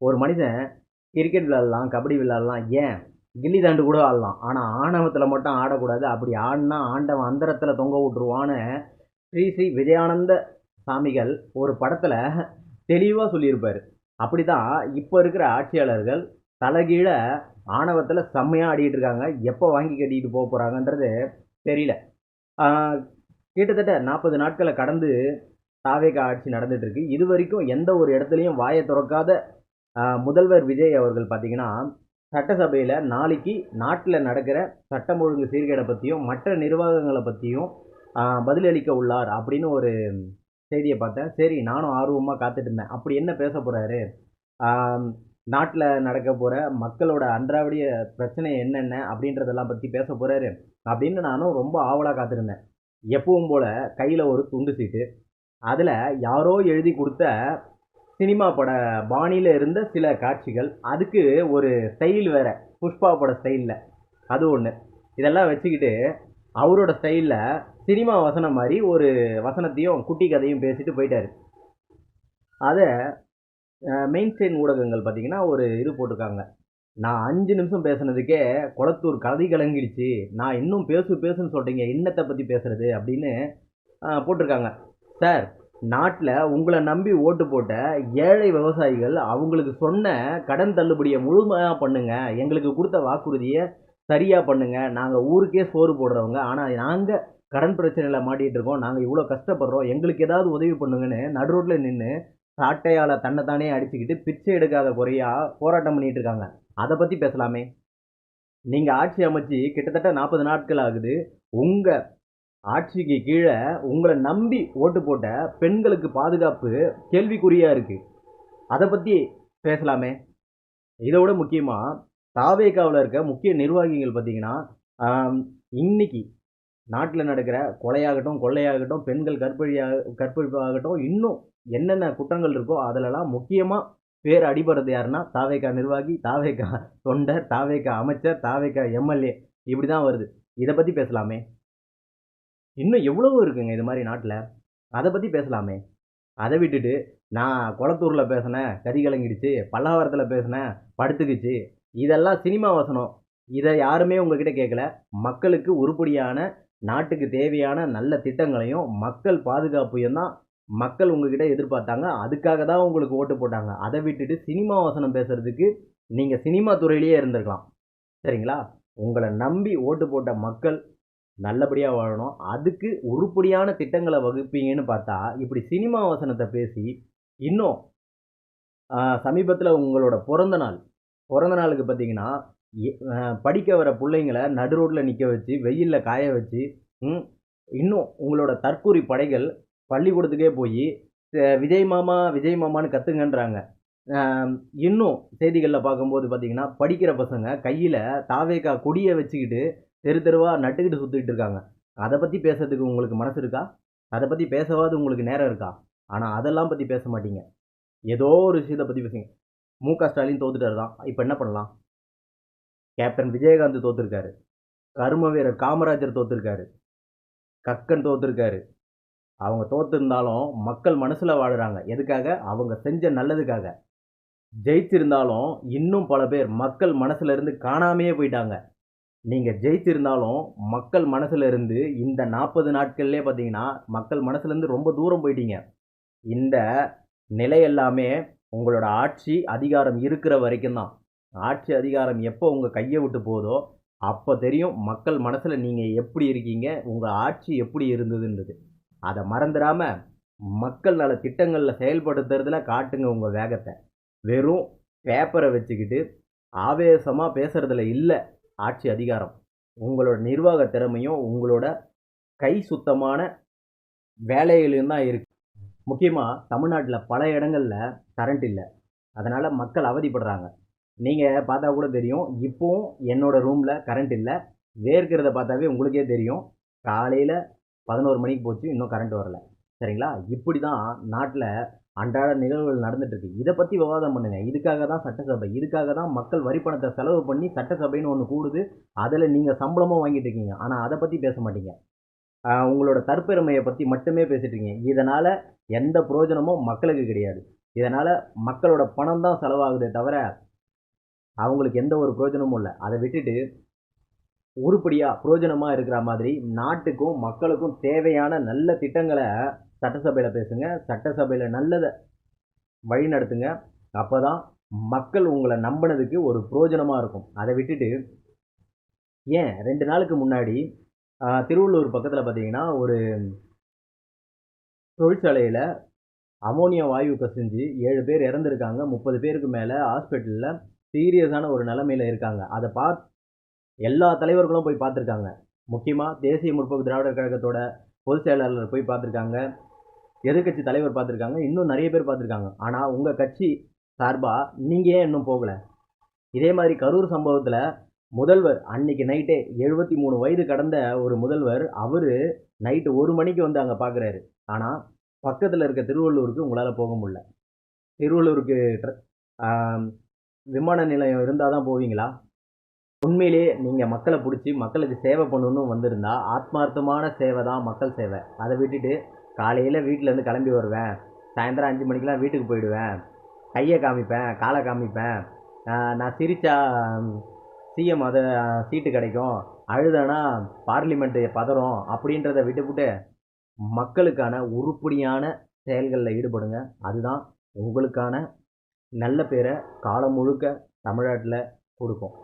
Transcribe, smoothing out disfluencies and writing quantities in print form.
ஒரு மனிதன் கிரிக்கெட் விளையாடலாம், கபடி விளையாடலாம், ஏன் கில்லி தாண்டு கூட ஆடலாம். ஆனால் ஆணவத்தில் மட்டும் ஆடக்கூடாது. அப்படி ஆடினா ஆண்டவன் அந்தரத்தில் தொங்க விட்டுருவான்னு ஸ்ரீ ஸ்ரீ விஜயானந்த சாமிகள் ஒரு படத்தில் தெளிவாக சொல்லியிருப்பார். அப்படி தான் இப்போ இருக்கிற ஆட்சியாளர்கள் தலைகீழ ஆணவத்தில் செம்மையாக ஆடிட்டு இருக்காங்க. எப்போ வாங்கி கட்டிட்டு போக போகிறாங்கன்றது தெரியல. ஆஹ் கிட்டத்தட்ட 40 நாட்களை கடந்து தாவேகா ஆட்சி நடந்துட்டு இருக்கு. இது வரைக்கும் எந்த ஒரு இடத்துலையும் வாயை திறக்காத முதல்வர் விஜய் அவர்கள் பார்த்தீங்கன்னா, சட்டசபையில் நாளைக்கு நாட்டில் நடக்கிற சட்டம் ஒழுங்கு சீர்கேடை பற்றியும் மற்ற நிர்வாகங்களை பற்றியும் பதிலளிக்க உள்ளார் அப்படின்னு ஒரு செய்தியை பார்த்தேன். சரி, நானும் ஆர்வமாக காத்துட்டு இருந்தேன். அப்படி என்ன பேச போகிறாரு, நாட்டில் நடக்க போகிற மக்களோட அன்றாடைய பிரச்சனை என்னென்ன அப்படின்றதெல்லாம் பற்றி பேச போகிறாரு அப்படின்னு நானும் ரொம்ப ஆவலாக காத்திருந்தேன். எப்பவும் போல் கையில் ஒரு துண்டு சீட்டு, அதில் யாரோ எழுதி கொடுத்த சினிமா பட பாணியில் இருந்த சில காட்சிகள், அதுக்கு ஒரு ஸ்டைல் வேற, புஷ்பா பட ஸ்டைலில் அது ஒன்று. இதெல்லாம் வச்சுக்கிட்டு அவரோட ஸ்டைலில் சினிமா வசனம் மாதிரி ஒரு வசனத்தையும் குட்டி கதையும் பேசிட்டு போயிட்டாரு. அதை மெயின் ஸ்ட்ரீம் ஊடகங்கள் பார்த்தீங்கன்னா ஒரு இது போட்டிருக்காங்க. நான் 5 நிமிஷம் பேசுனதுக்கே குளத்தூர் கதை கலங்கிடுச்சு, நான் இன்னும் பேசுன்னு சொல்கிறீங்க, என்னத்தை பற்றி பேசுறது அப்படின்னு போட்டிருக்காங்க. சார், நாட்டில் உங்களை நம்பி ஓட்டு போட்ட ஏழை விவசாயிகள் அவங்களுக்கு சொன்ன கடன் தள்ளுபடியை முழுமையாக பண்ணுங்க, எங்களுக்கு கொடுத்த வாக்குறுதியை சரியாக பண்ணுங்க, நாங்கள் ஊருக்கே சோறு போடுறவங்க, ஆனால் நாங்கள் கடன் பிரச்சனையில் மாட்டிகிட்டு இருக்கோம், நாங்கள் இவ்வளோ கஷ்டப்படுறோம், எங்களுக்கு ஏதாவது உதவி பண்ணுங்கன்னு நடு ரோட்டில் நின்று சாட்டையால் தன்னைத்தானே அடிச்சுக்கிட்டு பிச்சை எடுக்காத குறையா போராட்டம் பண்ணிட்டு இருக்காங்க. அதை பற்றி பேசலாமே. நீங்கள் ஆட்சி அமைச்சு கிட்டத்தட்ட 40 நாட்கள் ஆகுது. உங்கள் ஆட்சிக்கு கீழே உங்களை நம்பி ஓட்டு போட்ட பெண்களுக்கு பாதுகாப்பு கேள்விக்குறியாக இருக்குது. அதை பற்றி பேசலாமே. இதோட முக்கியமாக தாவேகாவில் இருக்க முக்கிய நிர்வாகிகள் பார்த்தீங்கன்னா, இன்னைக்கு நாட்டில் நடக்கிற கொலையாகட்டும், கொள்ளையாகட்டும், பெண்கள் கற்பழிப்பாகட்டும், இன்னும் என்னென்ன குற்றங்கள் இருக்கோ அதிலெல்லாம் முக்கியமாக பேர் அடிபடுறது யாருன்னா தாவேகா நிர்வாகி, தாவேகா தொண்டர், தாவேகா அமைச்சர், தாவேகா எம்எல்ஏ, இப்படி தான் வருது. இதை பற்றி பேசலாமே. இன்னும் எவ்வளவோ இருக்குங்க இது மாதிரி நாட்டில், அதை பற்றி பேசலாமே. அதை விட்டுட்டு நான் குளத்தூரில் பேசினேன் கதி கலங்கிடுச்சு, பல்லாவரத்தில் பேசினேன் படுத்துக்குச்சு, இதெல்லாம் சினிமா வசனம். இதை யாருமே உங்ககிட்ட கேட்கல. மக்களுக்கு உருப்படியான, நாட்டுக்கு தேவையான நல்ல திட்டங்களையும் மக்கள் பாதுகாப்பையும் தான் மக்கள் உங்ககிட்ட எதிர்பார்த்தாங்க. அதுக்காக தான் உங்களுக்கு ஓட்டு போட்டாங்க. அதை விட்டுட்டு சினிமா வசனம் பேசுறதுக்கு நீங்கள் சினிமா துறையிலேயே இருந்திருக்கலாம். சரிங்களா? உங்களை நம்பி ஓட்டு போட்ட மக்கள் நல்லபடியாக வாழணும், அதுக்கு உருப்படியான திட்டங்களை வகுப்பீங்கன்னு பார்த்தா இப்படி சினிமா வசனத்தை பேசி, இன்னும் சமீபத்தில் உங்களோட பிறந்த நாளுக்கு பார்த்தீங்கன்னா படிக்க வர பிள்ளைங்களை நடு ரோட்டில் நிற்க வச்சு வெயிலில் காய வச்சு, இன்னும் உங்களோட தற்கூரி படைகள் பள்ளிக்கூடத்துக்கே போய் விஜய் மாமா விஜய் மாமான்னு கத்துங்கன்றாங்க. இன்னும் செய்திகளில் பார்க்கும்போது பார்த்தீங்கன்னா படிக்கிற பசங்க கையில் தாவேகா கொடியை வச்சுக்கிட்டு தெரு தெருவாக நட்டுக்கிட்டு சுற்றிக்கிட்டு இருக்காங்க. அதை பற்றி பேசுறதுக்கு உங்களுக்கு மனசு இருக்கா? அதை பற்றி பேசவாது உங்களுக்கு நேரம் இருக்கா? ஆனால் அதெல்லாம் பற்றி பேச மாட்டீங்க. ஏதோ ஒரு விஷயத்தை பற்றி பேசுங்க. மு.க. ஸ்டாலின் தோத்துட்டாரு தான், இப்போ என்ன பண்ணலாம்? கேப்டன் விஜயகாந்த் தோத்துருக்காரு, கரும வீரர் காமராஜர் தோத்துருக்காரு, கக்கன் தோத்துருக்காரு. அவங்க தோத்துருந்தாலும் மக்கள் மனசில் வாழுறாங்க. எதுக்காக? அவங்க செஞ்ச நல்லதுக்காக. ஜெயிச்சிருந்தாலும் இன்னும் பல பேர் மக்கள் மனசுல இருந்து காணாமையே போயிட்டாங்க. நீங்கள் ஜெயிச்சிருந்தாலும் மக்கள் மனசுல இருந்து இந்த 40 நாட்கள்லேயே பார்த்தீங்கன்னா மக்கள் மனசுலேருந்து ரொம்ப தூரம் போயிட்டீங்க. இந்த நிலை எல்லாமே உங்களோட ஆட்சி அதிகாரம் இருக்கிற வரைக்கும் தான். ஆட்சி அதிகாரம் எப்போ உங்கள் கையை விட்டு போதோ அப்போ தெரியும் மக்கள் மனசில் நீங்கள் எப்படி இருக்கீங்க, உங்கள் ஆட்சி எப்படி இருந்ததுன்றது. அதை மறந்துடாமல் மக்கள் நல திட்டங்களில் செயல்படுத்துறதுல காட்டுங்க உங்கள் வேகத்தை. வெறும் பேப்பரை வச்சுக்கிட்டு ஆவேசமாக பேசுகிறதுல இல்லை ஆட்சி அதிகாரம். உங்களோட நிர்வாக திறமையும் உங்களோட கை சுத்தமான வேலைகளையும் தான் இருக்குது. முக்கியமாக தமிழ்நாட்டில் பல இடங்களில் கரண்ட் இல்லை, அதனால் மக்கள் அவதிப்படுறாங்க. நீங்கள் பார்த்தா கூட தெரியும், இப்போவும் என்னோடய ரூமில் கரண்ட் இல்லை. வேர்க்கிறத பார்த்தாவே உங்களுக்கே தெரியும். காலையில் 11 மணிக்கு போச்சு, இன்னும் கரண்ட் வரல. சரிங்களா? இப்படி தான் நாட்டில் அன்றாட நிகழ்வுகள் நடந்துட்டுருக்கு. இதை பற்றி விவாதம் பண்ணுங்கள். இதுக்காக தான் சட்டசபை, இதுக்காக தான் மக்கள் வரி பணத்தை செலவு பண்ணி சட்டசபைன்னு ஒன்று கூடுது. அதில் நீங்கள் சம்பளமும் வாங்கிட்டு இருக்கீங்க. ஆனால் அதை பற்றி பேச மாட்டீங்க. உங்களோட தற்பெருமையை பற்றி மட்டுமே பேசிட்டு இருக்கீங்க. இதனால் எந்த பிரயோஜனமும் மக்களுக்கு கிடையாது. இதனால் மக்களோட பணம் தான் செலவாகுதே தவிர அவங்களுக்கு எந்த ஒரு பிரயோஜனமும் இல்லை. அதை விட்டுட்டு உருப்படியாக பிரயோஜனமாக இருக்கிற மாதிரி நாட்டுக்கும் மக்களுக்கும் தேவையான நல்ல திட்டங்களை சட்டசபையில் பேசுங்க, சட்டசபையில் நல்லதை வழி நடத்துங்க. அப்போ தான் மக்கள் உங்களை நம்பினதுக்கு ஒரு பிரயோஜனமாக இருக்கும். அதை விட்டுட்டு ஏன் 2 நாளுக்கு முன்னாடி திருவள்ளூர் பக்கத்தில் பார்த்தீங்கன்னா ஒரு தொழிற்சாலையில் அமோனியா வாயு கசிஞ்சு 7 பேர் இறந்துருக்காங்க. 30 பேருக்கு மேலே ஹாஸ்பிட்டலில் சீரியஸான ஒரு நிலைமையில் இருக்காங்க. அதை எல்லா தலைவர்களும் போய் பார்த்துருக்காங்க. முக்கியமாக தேசிய முற்போக்கு திராவிடர் கழகத்தோட பொதுச் செயலாளர் போய் பார்த்துருக்காங்க, எதிர்கட்சி தலைவர் பார்த்துருக்காங்க, இன்னும் நிறைய பேர் பார்த்துருக்காங்க. ஆனால் உங்கள் கட்சி சார்பாக நீங்கள் ஏன் இன்னும் போகலை? இதே மாதிரி கரூர் சம்பவத்தில் முதல்வர் அன்னைக்கு நைட்டே 73 வயது கடந்த ஒரு முதல்வர் அவர் நைட்டு 1 மணிக்கு வந்து அங்கே பார்க்குறாரு. ஆனால் பக்கத்தில் இருக்க திருவள்ளூருக்கு உங்களால் போக முடியல. திருவள்ளூருக்கு விமான நிலையம் இருந்தால் தான் போவீங்களா? உண்மையிலேயே நீங்கள் மக்களை பிடிச்சி மக்களுக்கு சேவை பண்ணணும்னு வந்திருந்தா ஆத்மார்த்தமான சேவை தான் மக்கள் சேவை. அதை விட்டுட்டு காலையில் வீட்டிலேருந்து கிளம்பி வருவேன், சாயந்தரம் 5 மணிக்கெலாம் வீட்டுக்கு போயிடுவேன், கையை காமிப்பேன், காலை காமிப்பேன், நான் சிரித்தா சிஎம் அதை சீட்டு கிடைக்கும், அழுதனா பார்லிமெண்ட்டு பதறும் அப்படின்றத விட்டுவிட்டு மக்களுக்கான உருப்படியான செயல்களில் ஈடுபடுங்க. அதுதான் உங்களுக்கான நல்ல பேரை காலம் முழுக்க தமிழ்நாட்டில் கொடுக்கும்.